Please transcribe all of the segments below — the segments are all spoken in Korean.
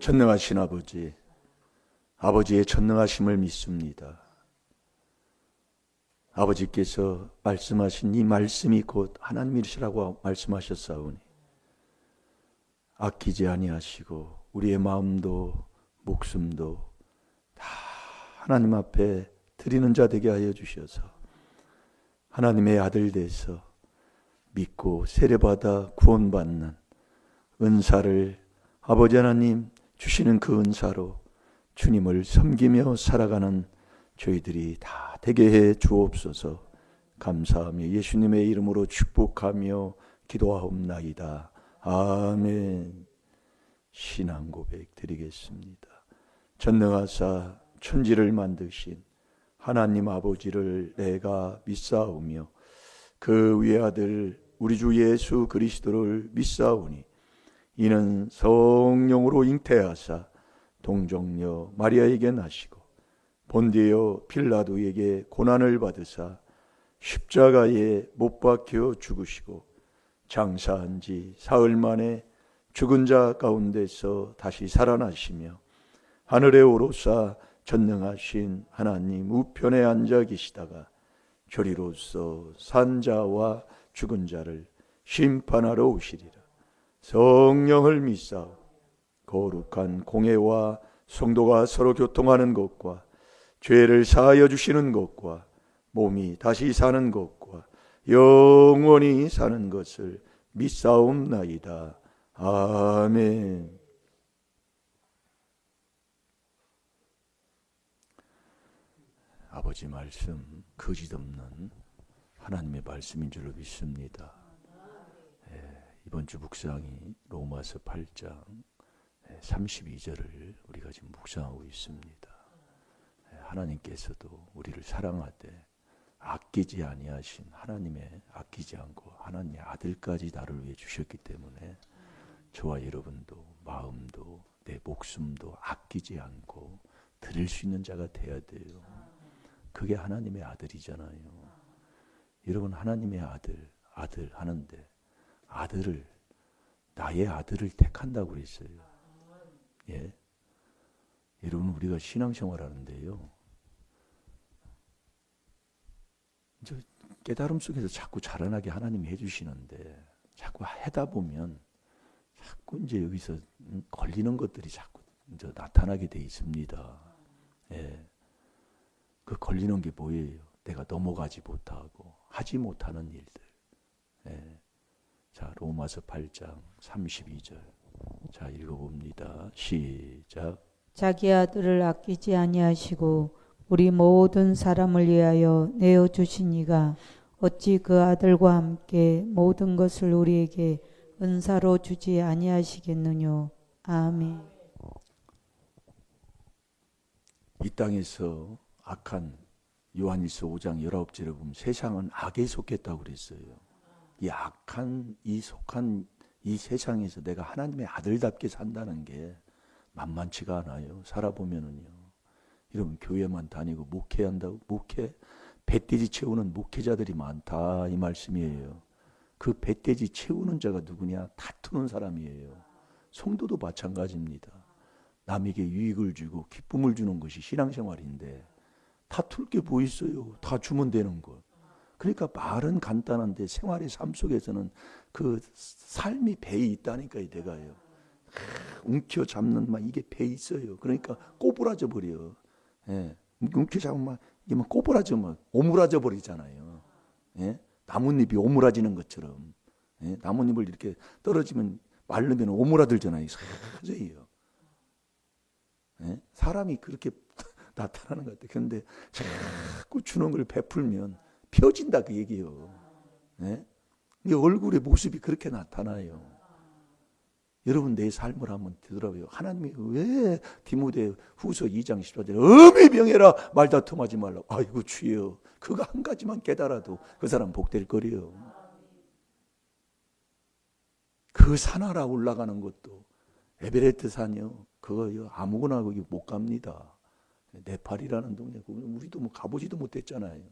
전능하신 아버지, 아버지의 전능하심을 믿습니다. 아버지께서 말씀하신 이 말씀이 곧 하나님이시라고 말씀하셨사오니 아끼지 아니하시고 우리의 마음도 목숨도 다 하나님 앞에 드리는 자 되게 하여 주셔서 하나님의 아들 돼서 믿고 세례받아 구원받는 은사를 아버지 하나님 주시는 그 은사로 주님을 섬기며 살아가는 저희들이 다 되게 해 주옵소서. 감사하며 예수님의 이름으로 축복하며 기도하옵나이다. 아멘. 신앙 고백 드리겠습니다. 전능하사 천지를 만드신 하나님 아버지를 내가 믿사오며 그 외아들 우리 주 예수 그리스도를 믿사오니 이는 성령으로 잉태하사 동정녀 마리아에게 나시고 본디오 빌라도에게 고난을 받으사 십자가에 못 박혀 죽으시고 장사한 지 사흘 만에 죽은 자 가운데서 다시 살아나시며 하늘에 오르사 전능하신 하나님 우편에 앉아 계시다가 저리로서 산 자와 죽은 자를 심판하러 오시리라. 성령을 믿사오. 거룩한 공회와 성도가 서로 교통하는 것과 죄를 사하여 주시는 것과 몸이 다시 사는 것과 영원히 사는 것을 믿사옵나이다. 아멘. 아버지 말씀 거짓 없는 하나님의 말씀인 줄로 믿습니다. 이번 주 묵상이 로마서 8장 32절을 우리가 지금 묵상하고 있습니다. 하나님께서도 우리를 사랑하되 아끼지 아니하신 하나님의 아끼지 않고 하나님의 아들까지 나를 위해 주셨기 때문에 저와 여러분도 마음도 내 목숨도 아끼지 않고 드릴 수 있는 자가 돼야 돼요. 그게 하나님의 아들이잖아요. 여러분 하나님의 아들 하는데 아들을 나의 아들을 택한다고 그랬어요. 예. 여러분 우리가 신앙생활 하는데요. 깨달음 속에서 자꾸 자라나게 하나님이 해주시는데 자꾸 하다 보면 자꾸 이제 여기서 걸리는 것들이 자꾸 이제 나타나게 돼 있습니다. 예. 그 걸리는 게 뭐예요? 내가 넘어가지 못하고 하지 못하는 일들. 예. 자, 로마서 8장 32절. 자, 읽어봅니다. 시작. 자기 아들을 아끼지 아니하시고 우리 모든 사람을 위하여 내어 주시니가 어찌 그 아들과 함께 모든 것을 우리에게 은사로 주지 아니하시겠느뇨. 아멘. 이 땅에서 악한 요한일서 5장 19절에 보면 세상은 악에 속했다고 그랬어요. 이 악한 속한 이 세상에서 내가 하나님의 아들답게 산다는 게 만만치가 않아요. 살아보면은요. 여러분 교회만 다니고 목회한다고 배돼지 채우는 목회자들이 많다 이 말씀이에요. 그 배돼지 채우는 자가 누구냐? 다투는 사람이에요. 성도도 마찬가지입니다. 남에게 유익을 주고 기쁨을 주는 것이 신앙생활인데 다툴 게 뭐 있어요? 다 주면 되는 것. 그러니까 말은 간단한데 생활의 삶 속에서는 그 삶이 배에 있다니까 내가요. 움켜 잡는 막 이게 배에 있어요. 그러니까 꼬부라져 버려. 예. 움켜 잡으면 이게 막 꼬부라져 막 오므라져 버리잖아요. 예. 나뭇잎이 오므라지는 것처럼. 예. 나뭇잎을 이렇게 떨어지면 말르면 오므라들잖아요. 서서히요. 예. 사람이 그렇게 나타나는 것 같아요. 그런데 자꾸 주는 걸 베풀면 펴진다 그 얘기예요. 네? 얼굴의 모습이 그렇게 나타나요. 여러분 내 삶을 한번 되돌아봐요. 하나님이 왜 디모데 후서 2장 14절에 엄히 명해라 말다툼하지 말라고. 아이고 주여 그거 한 가지만 깨달아도 그 사람 복될 거리요. 그 산 하나 올라가는 것도 에베레스트 산이요. 그거요 아무거나 거기 못 갑니다. 네팔이라는 동네 우리도 뭐 가보지도 못했잖아요.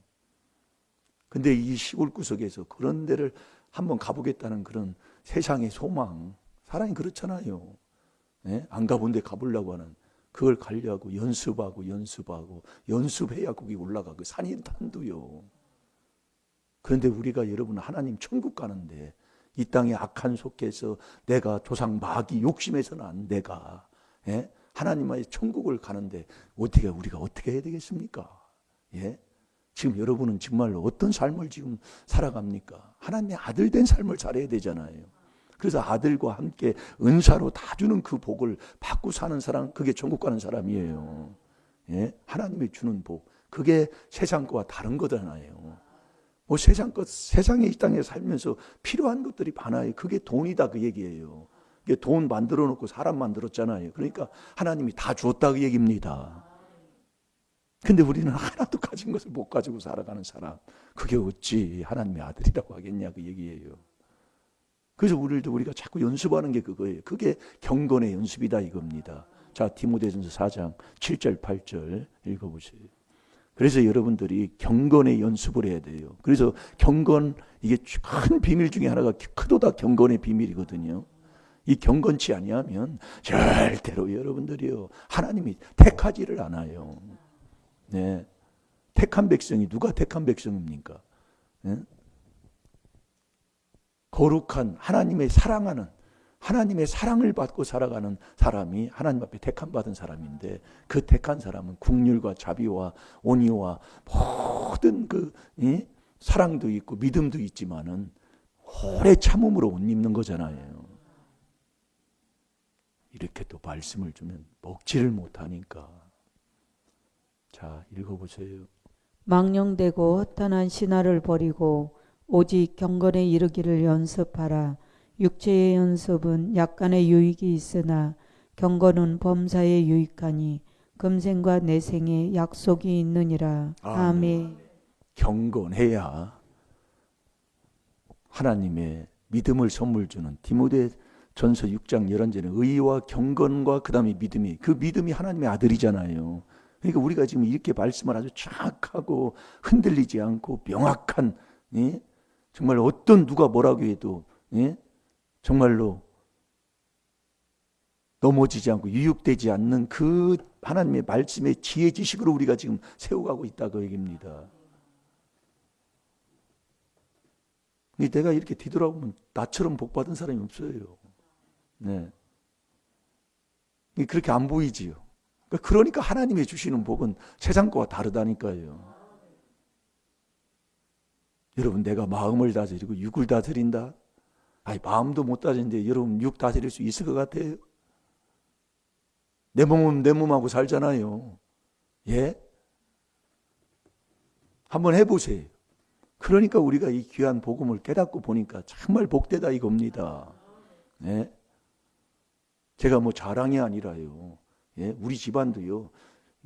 근데 이 시골 구석에서 그런 데를 한번 가보겠다는 그런 세상의 소망, 사람이 그렇잖아요. 예? 안 가본 데 가보려고 하는, 그걸 가려고 연습하고 연습해야 거기 올라가고 산이탄도요. 그런데 우리가 여러분 하나님 천국 가는데 이 땅의 악한 속에서 내가 조상 마귀 욕심에서는 안, 내가 예? 하나님의 천국을 가는데 우리가 어떻게 해야 되겠습니까? 예? 지금 여러분은 정말로 어떤 삶을 지금 살아갑니까? 하나님의 아들 된 삶을 살아야 되잖아요. 그래서 아들과 함께 은사로 다 주는 그 복을 받고 사는 사람, 그게 천국 가는 사람이에요. 예? 하나님이 주는 복, 그게 세상 거와 다른 거잖아요. 뭐 세상에 이 땅에 살면서 필요한 것들이 많아요. 그게 돈이다 그 얘기예요. 이게 돈 만들어 놓고 사람 만들었잖아요. 그러니까 하나님이 다 주었다 그 얘기입니다. 근데 우리는 하나도 가진 것을 못 가지고 살아가는 사람, 그게 어찌 하나님의 아들이라고 하겠냐 그 얘기예요. 그래서 우리가 자꾸 연습하는 게 그거예요. 그게 경건의 연습이다 이겁니다. 자, 디모데전서 4장 7절 8절 읽어보세요. 그래서 여러분들이 경건의 연습을 해야 돼요. 그래서 경건, 이게 큰 비밀 중에 하나가 크도다 경건의 비밀이거든요. 이 경건치 아니하면 절대로 여러분들이요, 하나님이 택하지를 않아요. 네, 택한 백성이 누가 택한 백성입니까? 네? 거룩한 하나님의 사랑하는, 하나님의 사랑을 받고 살아가는 사람이 하나님 앞에 택함 받은 사람인데, 그 택한 사람은 긍휼과 자비와 온유와 모든 사랑도 있고 믿음도 있지만은 오래 참음으로 옷 입는 거잖아요. 이렇게 또 말씀을 주면 먹지를 못하니까. 자, 읽어보세요. 망령되고 허탄한 신화를 버리고 오직 경건에 이르기를 연습하라. 육체의 연습은 약간의 유익이 있으나 경건은 범사에 유익하니 금생과 내생에 약속이 있느니라. 아멘. 경건해야 하나님의 믿음을 선물 주는, 디모데전서 6장 11절에 의와 경건과 그 다음에 믿음이, 그 믿음이 하나님의 아들이잖아요. 그러니까 우리가 지금 이렇게 말씀을 아주 정확하고 흔들리지 않고 명확한, 예? 정말 어떤 누가 뭐라고 해도, 예? 정말로 넘어지지 않고 유혹되지 않는 그 하나님의 말씀의 지혜 지식으로 우리가 지금 세워가고 있다고 얘기입니다. 내가 이렇게 뒤돌아보면 나처럼 복 받은 사람이 없어요. 네. 그렇게 안 보이지요. 그러니까 하나님이 주시는 복은 세상 거와 다르다니까요. 여러분, 내가 마음을 다스리고 육을 다스린다? 아니, 마음도 못 다스리는데 여러분 육 다스릴 수 있을 것 같아요? 내 몸은 내 몸하고 살잖아요. 예? 한번 해보세요. 그러니까 우리가 이 귀한 복음을 깨닫고 보니까 정말 복되다 이겁니다. 예? 제가 뭐 자랑이 아니라요. 예? 우리 집안도요.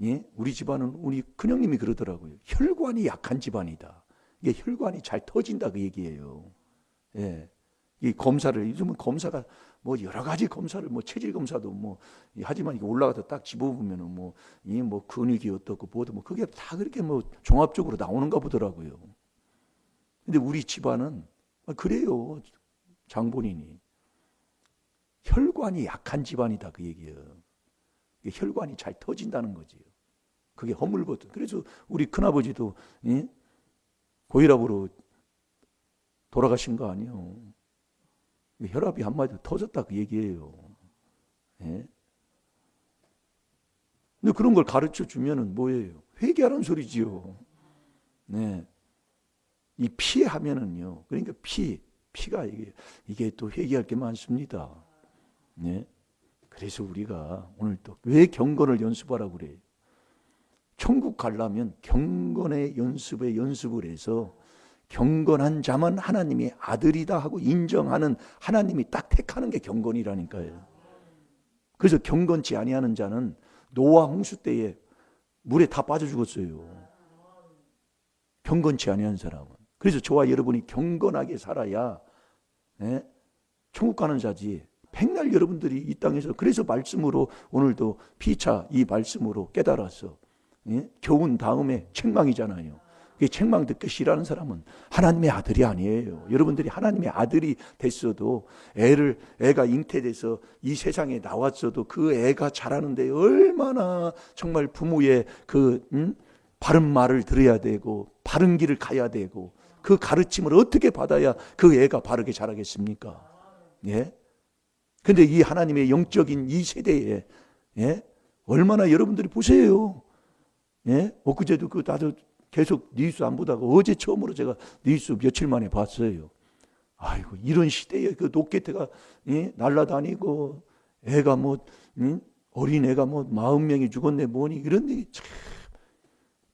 예? 우리 집안은 우리 큰형님이 그러더라고요. 혈관이 약한 집안이다. 이게 혈관이 잘 터진다 그 얘기예요. 예. 이 검사를, 요즘은 검사가 뭐 여러 가지 검사를, 뭐 체질 검사도 뭐 하지만 이게 올라가서 딱 집어보면은 뭐 이 뭐 근육이 어떻고 뭐도 뭐 그게 다 그렇게 뭐 종합적으로 나오는가 보더라고요. 근데 우리 집안은 그래요. 장본인이 혈관이 약한 집안이다 그 얘기예요. 혈관이 잘 터진다는 거지요. 그게 허물거든. 그래서 우리 큰아버지도 고혈압으로 돌아가신 거 아니에요. 혈압이 한마디로 터졌다 그 얘기예요. 예? 근데 그런 걸 가르쳐 주면은 뭐예요? 회개하라는 소리지요. 네. 이 피하면은요. 그러니까 피가 이게 또 회개할 게 많습니다. 네. 그래서 우리가 오늘 또 왜 경건을 연습하라고 그래요? 천국 가려면 경건의 연습을 해서 경건한 자만 하나님의 아들이다 하고 인정하는, 하나님이 딱 택하는 게 경건이라니까요. 그래서 경건치 아니하는 자는 노아 홍수 때에 물에 다 빠져 죽었어요. 경건치 아니한 사람은. 그래서 저와 여러분이 경건하게 살아야 천국 가는 자지. 백날 여러분들이 이 땅에서, 그래서 말씀으로 오늘도 피차 이 말씀으로 깨달아서 겨운 다음에 책망이잖아요. 책망 듣기 싫어하는 사람은 하나님의 아들이 아니에요. 여러분들이 하나님의 아들이 됐어도 애가 잉태돼서 이 세상에 나왔어도 그 애가 자라는데 얼마나 정말 부모의 바른 말을 들어야 되고 바른 길을 가야 되고 그 가르침을 어떻게 받아야 그 애가 바르게 자라겠습니까? 예? 근데 이 하나님의 영적인 이 세대에 예? 얼마나 여러분들이 보세요. 예? 엊그제도 나도 계속 뉴스 안 보다가 어제 처음으로 제가 뉴스 며칠 만에 봤어요. 아이고 이런 시대에 그 노켓가 날라다니고 애가 어린 애가 40명이 죽었네 뭐니 이런 얘기 참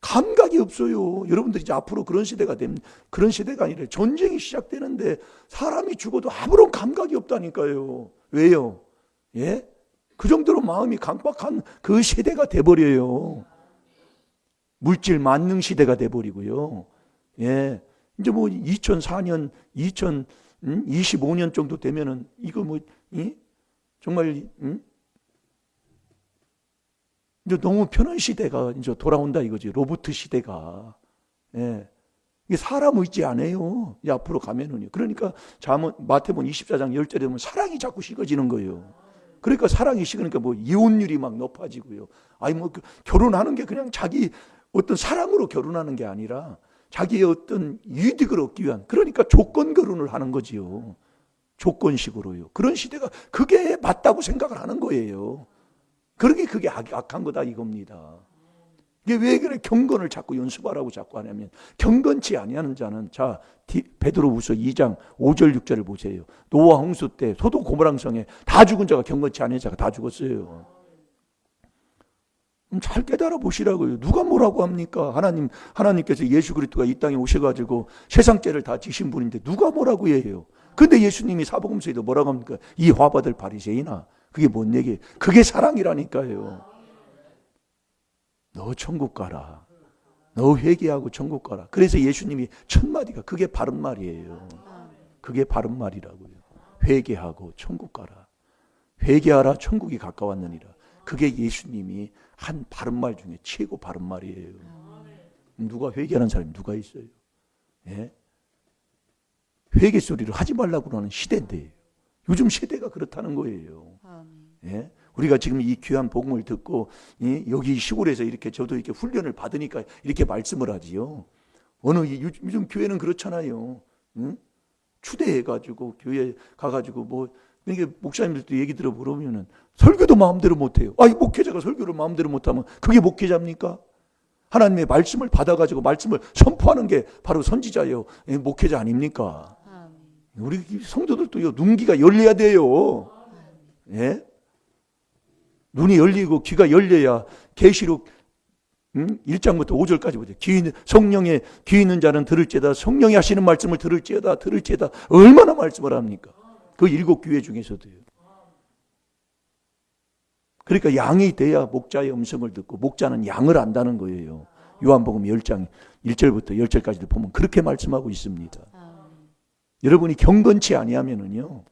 감각이 없어요. 여러분들이 이제 앞으로 그런 시대가 되면 그런 시대가 아니라 전쟁이 시작되는데 사람이 죽어도 아무런 감각이 없다니까요. 왜요? 예? 그 정도로 마음이 강박한 그 시대가 돼버려요. 물질 만능 시대가 돼버리고요. 예. 이제 2004년, 2025년 정도 되면은 이거 정말, 이제 너무 편한 시대가 이제 돌아온다 이거지. 로봇 시대가. 예. 이게 사람 의지 안 해요. 이제 앞으로 가면은요. 그러니까 마태복음 24장 10절에 보면 사랑이 자꾸 식어지는 거예요. 그러니까 사랑이 식으니까 이혼율이 막 높아지고요. 결혼하는 게 그냥 자기 어떤 사랑으로 결혼하는 게 아니라 자기의 어떤 이득을 얻기 위한 그러니까 조건 결혼을 하는 거지요. 조건식으로요. 그런 시대가 그게 맞다고 생각을 하는 거예요. 그게 악한 거다 이겁니다. 이게 왜 그래 경건을 자꾸 연습하라고 자꾸 하냐면 경건치 아니하는 자는 자 베드로후서 2장 5절 6절을 보세요. 노아 홍수 때 소돔 고모라 성에 다 죽은 자가 경건치 아니한 자가 다 죽었어요. 잘 깨달아 보시라고요. 누가 뭐라고 합니까? 하나님께서 예수 그리스도가 이 땅에 오셔가지고 세상 죄를 다 지신 분인데 누가 뭐라고 해요? 근데 예수님이 사복음서에도 뭐라고 합니까? 이 화받을 바리새인아. 그게 뭔 얘기예요? 그게 사랑이라니까요. 너 천국 가라. 너 회개하고 천국 가라. 그래서 예수님이 첫 마디가 그게 바른 말이에요. 그게 바른 말이라고요. 회개하고 천국 가라. 회개하라 천국이 가까웠느니라. 그게 예수님이 한 바른 말 중에 최고 바른 말이에요. 누가 회개하는 사람이 누가 있어요? 예? 회개 소리를 하지 말라고 하는 시대인데 요즘 세대가 그렇다는 거예요. 예? 우리가 지금 이 귀한 복음을 듣고 여기 시골에서 이렇게 저도 이렇게 훈련을 받으니까 이렇게 말씀을 하지요. 요즘 교회는 그렇잖아요. 응? 추대해가지고 교회 가가지고 이게 목사님들도 얘기 들어보면은 설교도 마음대로 못해요. 목회자가 설교를 마음대로 못하면 그게 목회자입니까? 하나님의 말씀을 받아가지고 말씀을 선포하는 게 바로 선지자예요. 목회자 아닙니까? 우리 성도들도요 눈기가 열려야 돼요. 예? 눈이 열리고 귀가 열려야 계시록 1장부터 5절까지 보죠. 성령의 귀 있는 자는 들을지어다. 성령이 하시는 말씀을 들을지어다. 얼마나 말씀을 합니까? 그 7 교회 중에서도요. 그러니까 양이 돼야 목자의 음성을 듣고 목자는 양을 안다는 거예요. 요한복음 10장 1절부터 10절까지도 보면 그렇게 말씀하고 있습니다. 여러분이 경건치 아니하면은요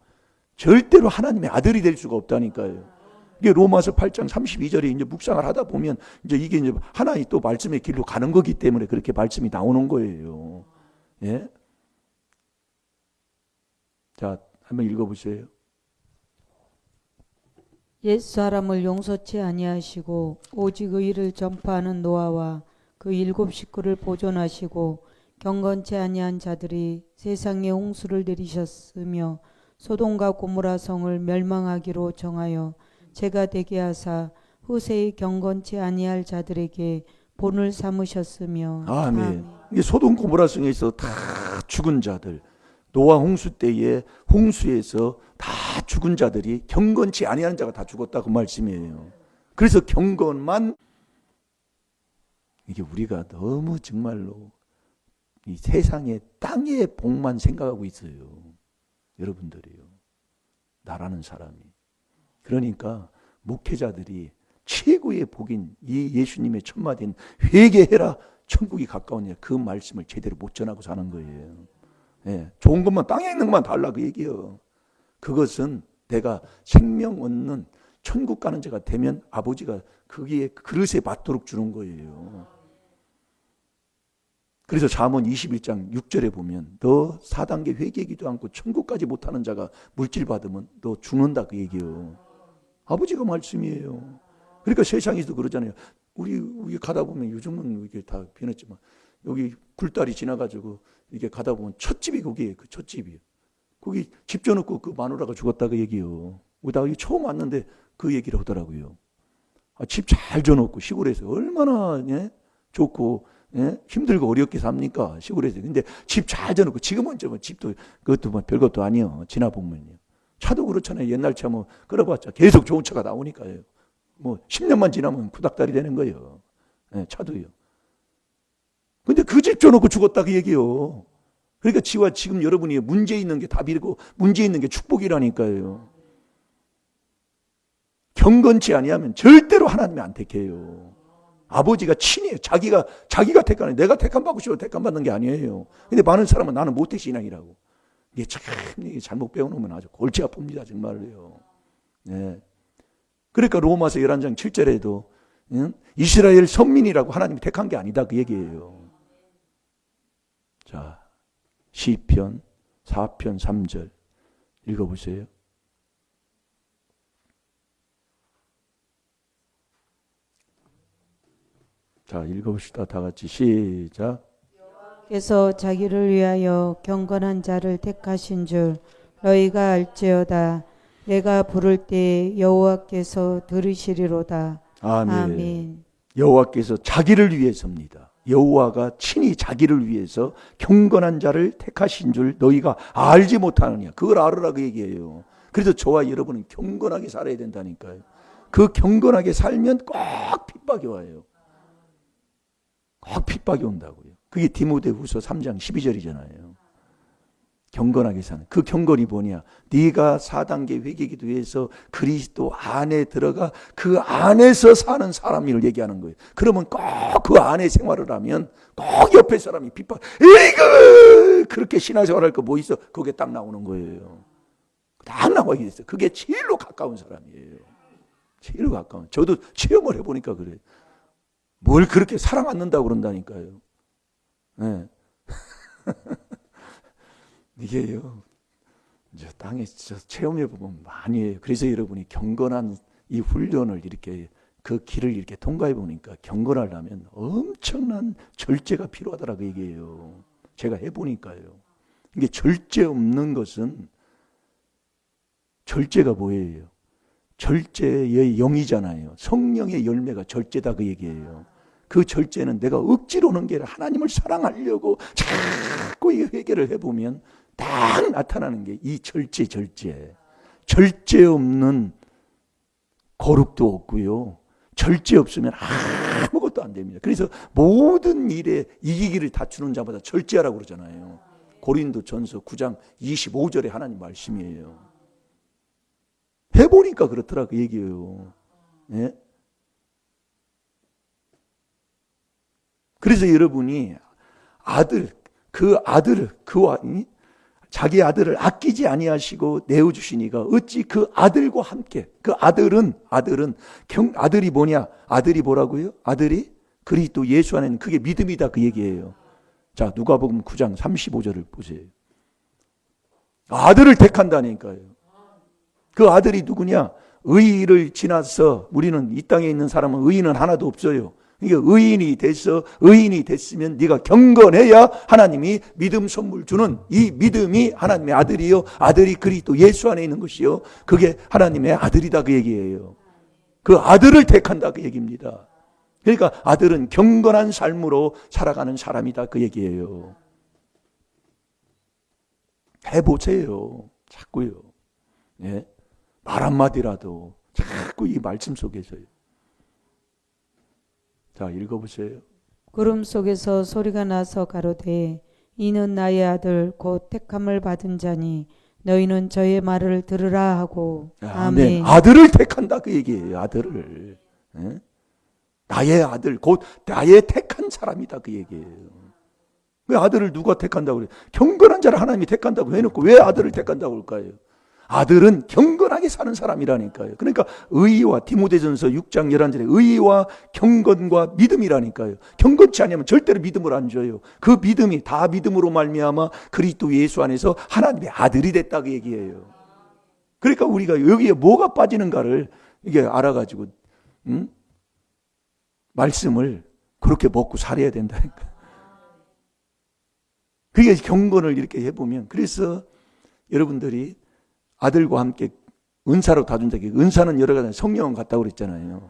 절대로 하나님의 아들이 될 수가 없다니까요. 이게 로마서 8장 32절에 이제 묵상을 하다 보면 이제 이게 이제 하나의 또 말씀의 길로 가는 거기 때문에 그렇게 말씀이 나오는 거예요. 예? 자, 한번 읽어보세요. 옛 사람을 용서치 아니하시고 오직 의를 전파하는 노아와 그 7 식구를 보존하시고 경건치 아니한 자들이 세상에 홍수를 내리셨으며 소돔과 고모라 성을 멸망하기로 정하여 죄가 되게 하사 후세의 경건치 아니할 자들에게 본을 삼으셨으며. 아멘. 이게 소돔 고모라 성에서 다 죽은 자들, 노아 홍수 때에 홍수에서 다 죽은 자들이 경건치 아니하는 자가 다 죽었다 그 말씀이에요. 그래서 경건만 이게 우리가 너무 정말로 이 세상의 땅의 복만 생각하고 있어요. 여러분들이요. 나라는 사람이. 그러니까 목회자들이 최고의 복인 이 예수님의 첫 마디인 회개해라 천국이 가까우니라 그 말씀을 제대로 못 전하고 사는 거예요. 예, 좋은 것만 땅에 있는 것만 달라 그 얘기예요. 그것은 내가 생명 얻는 천국 가는 자가 되면 아버지가 거기에 그릇에 맞도록 주는 거예요. 그래서 잠언 21장 6절에 보면 너 4단계 회개기도 않고 천국까지 못하는 자가 물질 받으면 너 죽는다 그 얘기예요. 아버지가 말씀이에요. 그러니까 세상에서도 그러잖아요. 우리 가다 보면 요즘은 이게 다 변했지만 여기 굴다리 지나가지고 이게 가다 보면 찻집이 거기에 그 찻집이에요. 거기 집 져놓고 그 마누라가 죽었다 그 얘기예요. 나 여기 처음 왔는데 그 얘기를 하더라고요. 집 잘 져놓고 시골에서 얼마나 좋고 힘들고 어렵게 삽니까 시골에서. 근데 집 잘 져놓고 지금은 좀 집도 그것도 뭐 별것도 아니요. 지나보면요. 차도 그렇잖아요. 옛날 차 뭐 끌어봤자 계속 좋은 차가 나오니까요. 뭐 10년만 지나면 구닥다리 되는 거예요. 차도요. 근데 그 집 져놓고 죽었다 그 얘기요. 그러니까 지금 여러분이 문제 있는 게 답이고 문제 있는 게 축복이라니까요. 경건치 아니하면 절대로 하나님이 안 택해요. 아버지가 친히 자기가 택하는, 내가 택함 받고 싶어 택함 받는 게 아니에요. 근데 많은 사람은 나는 모태 신앙이라고. 이게 참 잘못 배워놓으면 아주 골치 아픕니다 정말로요. 네. 그러니까 로마서 11장 7절에도 이스라엘 선민이라고 하나님이 택한 게 아니다 그 얘기예요. 자, 시편 4편 3절 읽어보세요. 자, 읽어봅시다. 다 같이 시작. 께서 자기를 위하여 경건한 자를 택하신 줄 너희가 알지어다. 내가 부를 때 여호와께서 들으시리로다. 아멘. 아멘. 여호와께서 자기를 위해서입니다. 여호와가 친히 자기를 위해서 경건한 자를 택하신 줄 너희가 알지 못하느냐. 그걸 알으라 그 얘기예요. 그래서 저와 여러분은 경건하게 살아야 된다니까요. 그 경건하게 살면 꼭 핍박이 와요. 꼭 핍박이 온다고요. 그게 디모데후서 3장 12절이잖아요. 경건하게 사는. 그 경건이 뭐냐? 네가 4단계 회개기도해서 그리스도 안에 들어가 그 안에서 사는 사람을 얘기하는 거예요. 그러면 꼭 그 안에 생활을 하면 꼭 옆에 사람이 핍박. 에이그 그렇게 신앙생활할 거 뭐 있어? 그게 딱 나오는 거예요. 딱 나와 있어요. 그게 제일로 가까운 사람이에요. 제일로 가까운. 저도 체험을 해보니까 그래요. 뭘 그렇게 사랑 않는다고 그런다니까요. 네. 이게요, 이제 땅에 체험해 보면 많이 해요. 그래서 여러분이 경건한 이 훈련을 이렇게 그 길을 이렇게 통과해 보니까 경건하려면 엄청난 절제가 필요하다라고 얘기해요. 제가 해보니까요. 이게 절제 없는 것은 절제가 뭐예요? 절제의 영이잖아요. 성령의 열매가 절제다 그 얘기예요. 그 절제는 내가 억지로는 게 아니라 하나님을 사랑하려고 자꾸 이 회개를 해보면 딱 나타나는 게 이 절제. 절제 없는 거룩도 없고요. 절제 없으면 아무것도 안 됩니다. 그래서 모든 일에 이기기를 다투는 자마다 절제하라고 그러잖아요. 고린도전서 9장 25절에 하나님 말씀이에요. 해보니까 그렇더라 그 얘기예요. 예? 그래서 여러분이 자기 아들을 아끼지 아니하시고 내어주시니가 어찌 그 아들과 함께. 그 아들이 뭐냐? 아들이 뭐라고요? 아들이 그리스도 예수 안에는 그게 믿음이다 그 얘기예요. 자, 누가복음 9장 35절을 보세요. 아들을 택한다니까요. 그 아들이 누구냐? 의를 지나서 우리는 이 땅에 있는 사람은 의인은 하나도 없어요. 그러니까 의인이 됐으면 네가 경건해야 하나님이 믿음 선물 주는 이 믿음이 하나님의 아들이요. 아들이 그리스도 예수 안에 있는 것이요. 그게 하나님의 아들이다 그 얘기예요. 그 아들을 택한다 그 얘기입니다. 그러니까 아들은 경건한 삶으로 살아가는 사람이다 그 얘기예요. 해보세요. 자꾸요. 예? 말 한마디라도 자꾸 이 말씀 속에서요. 자, 읽어보세요. 구름 속에서 소리가 나서 가로되 이는 나의 아들 곧 택함을 받은 자니 너희는 저의 말을 들으라 하고. 아멘. 아들을 택한다 그 얘기예요. 아들을. 예? 나의 아들 곧 나의 택한 사람이다 그 얘기예요. 왜 아들을 누가 택한다고 그래요? 경건한 자를 하나님이 택한다고 해놓고 왜 아들을 택한다고 할까요? 아들은 경건하게 사는 사람이라니까요. 그러니까 의와 디모데전서 6장 11절에 의와 경건과 믿음이라니까요. 경건치 않으면 절대로 믿음을 안 줘요. 그 믿음이 다 믿음으로 말미암아 그리스도 예수 안에서 하나님의 아들이 됐다고 얘기해요. 그러니까 우리가 여기에 뭐가 빠지는가를 이게 알아가지고 말씀을 그렇게 먹고 살아야 된다니까. 그게 경건을 이렇게 해보면, 그래서 여러분들이 아들과 함께 은사로 다준 자기, 은사는 여러 가지 성령은 같다고 그랬잖아요.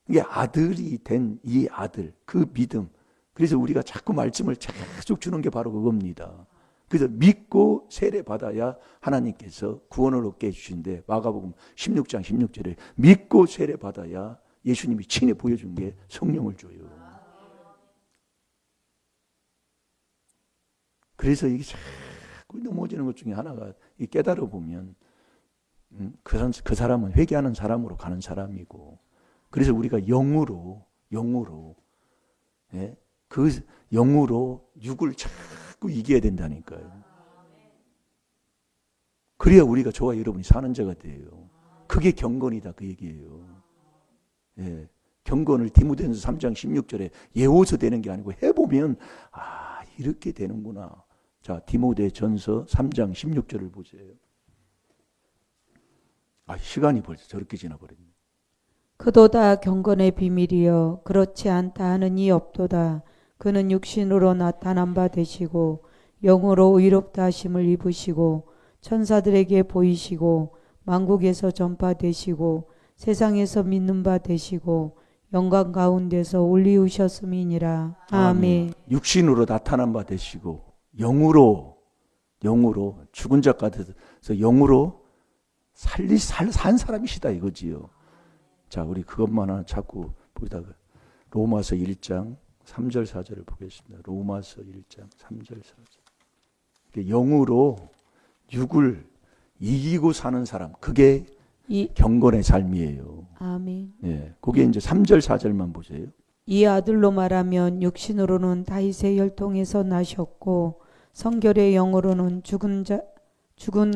이게 아들이 된 이 아들, 그 믿음. 그래서 우리가 자꾸 말씀을 계속 주는 게 바로 그겁니다. 그래서 믿고 세례 받아야 하나님께서 구원을 얻게 해주신데, 마가복음 16장 16절에 믿고 세례 받아야 예수님이 친히 보여준 게 성령을 줘요. 그래서 이게 자꾸 넘어지는 것 중에 하나가, 깨달아 보면 그 사람은 회개하는 사람으로 가는 사람이고, 그래서 우리가 영으로 그 영으로 육을 자꾸 이겨야 된다니까요. 그래야 우리가 저와 여러분이 사는 자가 돼요. 그게 경건이다, 그 얘기예요. 예, 경건을 디모데전서 3장 16절에 예워서 되는 게 아니고 해보면 이렇게 되는구나. 자, 디모데전서 3장 16절을 보세요. 시간이 벌써 저렇게 지나버렸네. 그도다 경건의 비밀이여 그렇지 않다 하는 이 없도다. 그는 육신으로 나타난 바 되시고 영으로 의롭다 하심을 입으시고 천사들에게 보이시고 만국에서 전파되시고 세상에서 믿는 바 되시고 영광 가운데서 올리우셨음이니라. 아멘. 육신으로 나타난 바 되시고 영으로 죽은 자 같아서 영으로 산 사람이시다 이거지요. 자, 우리 그것만 하나 자꾸 보다가 로마서 1장 3절 4절을 보겠습니다. 로마서 1장 3절 4절. 영으로 육을 이기고 사는 사람, 그게 경건의 삶이에요. 아멘. 예, 그게 이제 3절 4절만 보세요. 이 아들로 말하면 육신으로는 다윗의 혈통에서 나셨고 성결의 영으로는 죽은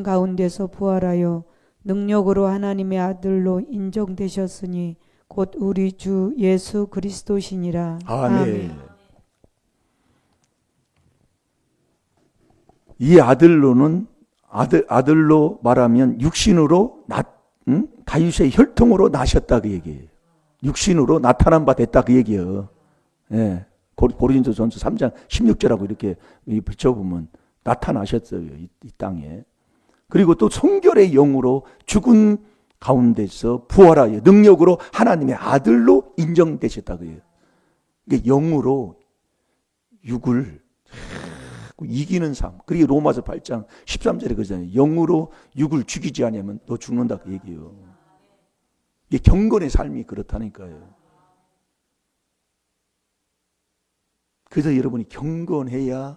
가운데서 부활하여 능력으로 하나님의 아들로 인정되셨으니 곧 우리 주 예수 그리스도시니라. 아멘. 이 아들로 말하면 육신으로 다윗의 혈통으로 나셨다 그 얘기예요. 육신으로 나타난 바 됐다 그 얘기예요. 예. 고린도전서 3장 16절하고 이렇게 붙여보면 나타나셨어요, 이 땅에. 그리고 또 성결의 영으로 죽은 가운데서 부활하여 능력으로 하나님의 아들로 인정되셨다 그래요. 이게 영으로 육을 이기는 삶. 그리고 로마서 8장 13절에 그러잖아요. 영으로 육을 죽이지 않으면 너 죽는다 그 얘기예요. 이게 경건의 삶이 그렇다니까요. 그래서 여러분이 경건해야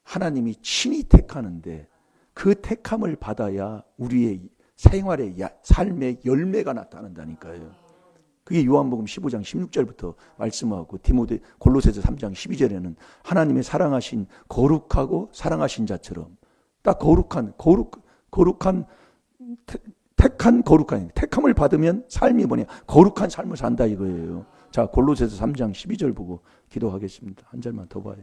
하나님이 친히 택하는데, 그 택함을 받아야 우리의 생활의 삶의 열매가 나타난다니까요. 그게 요한복음 15장 16절부터 말씀하고 골로새서 3장 12절에는 하나님의 사랑하신 거룩하고 사랑하신 자처럼, 딱 거룩한 택한 거룩한, 택함을 받으면 삶이 뭐냐, 거룩한 삶을 산다 이거예요. 자, 골로새서 3장 12절 보고 기도하겠습니다. 한 절만 더 봐요.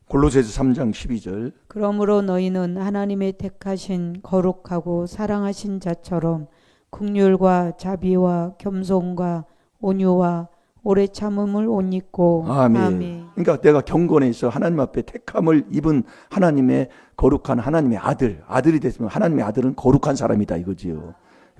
골로새서 3장 12절. 그러므로 너희는 하나님의 택하신 거룩하고 사랑하신 자처럼 긍휼과 자비와 겸손과 온유와 오래 참음을 옷 입고. 아멘. 아멘. 그러니까 내가 경건해서 하나님 앞에 택함을 입은 하나님의 거룩한 하나님의 아들이 됐으면 하나님의 아들은 거룩한 사람이다 이거지요.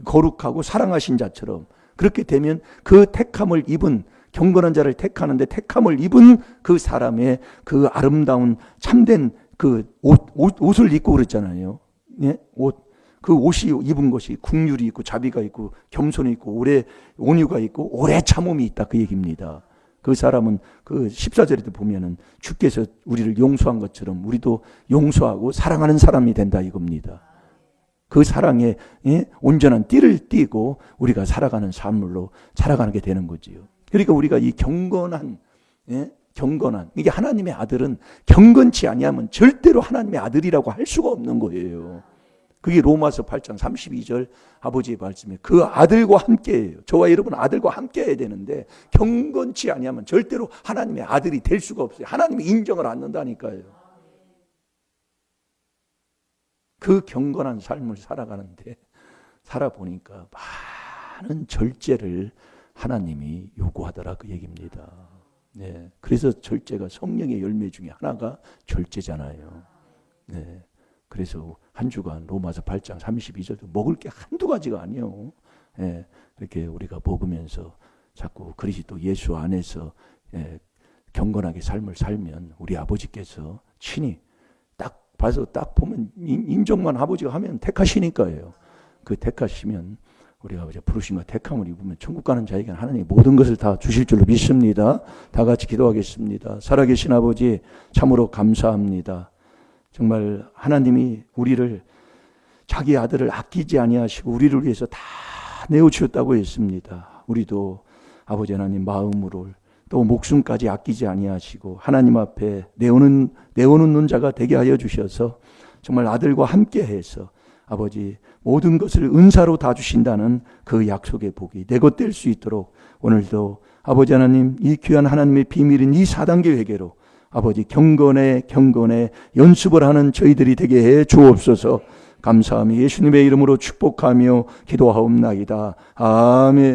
거룩하고 사랑하신 자처럼. 그렇게 되면 그 택함을 입은, 경건한 자를 택하는데 택함을 입은 그 사람의 그 아름다운 참된 그 옷을 입고 그랬잖아요. 예? 그 옷이 입은 것이 긍휼이 있고 자비가 있고 겸손이 있고 온유가 있고 오래 참음이 있다 그 얘기입니다. 그 사람은 그 14절에도 보면은 주께서 우리를 용서한 것처럼 우리도 용서하고 사랑하는 사람이 된다 이겁니다. 그 사랑에 온전한 띠를 띠고 우리가 살아가는 삶으로 살아가게 되는 거지요. 그러니까 우리가 이 경건한 경건한, 이게 하나님의 아들은 경건치 아니하면 절대로 하나님의 아들이라고 할 수가 없는 거예요. 그게 로마서 8장 32절 아버지의 말씀에 그 아들과 함께해요. 저와 여러분 아들과 함께 해야 되는데 경건치 아니하면 절대로 하나님의 아들이 될 수가 없어요. 하나님이 인정을 않는다니까요. 그 경건한 삶을 살아가는데 살아보니까 많은 절제를 하나님이 요구하더라 그 얘기입니다. 네, 그래서 절제가 성령의 열매 중에 하나가 절제잖아요. 네, 그래서 한 주간 로마서 8장 32절도 먹을 게 한두 가지가 아니에요. 네, 이렇게 우리가 먹으면서 자꾸 그리스도 예수 안에서 경건하게 삶을 살면 우리 아버지께서 친히 딱 봐서 딱 보면 인정만 아버지가 하면 택하시니까요. 그 택하시면 우리가 이제 부르심과 택함을 입으면 천국 가는 자에게는 하나님이 모든 것을 다 주실 줄로 믿습니다. 다 같이 기도하겠습니다. 살아계신 아버지 참으로 감사합니다. 정말 하나님이 우리를 자기 아들을 아끼지 아니하시고 우리를 위해서 다 내어주셨다고 했습니다. 우리도 아버지 하나님 마음으로 또 목숨까지 아끼지 아니하시고 하나님 앞에 내어놓는 자가 되게 하여 주셔서 정말 아들과 함께해서 아버지 모든 것을 은사로 다 주신다는 그 약속의 복이 내 것 될 수 있도록 오늘도 아버지 하나님 이 귀한 하나님의 비밀인 이 4단계 회개로 아버지 경건에 연습을 하는 저희들이 되게 해 주옵소서. 감사하며 예수님의 이름으로 축복하며 기도하옵나이다. 아멘.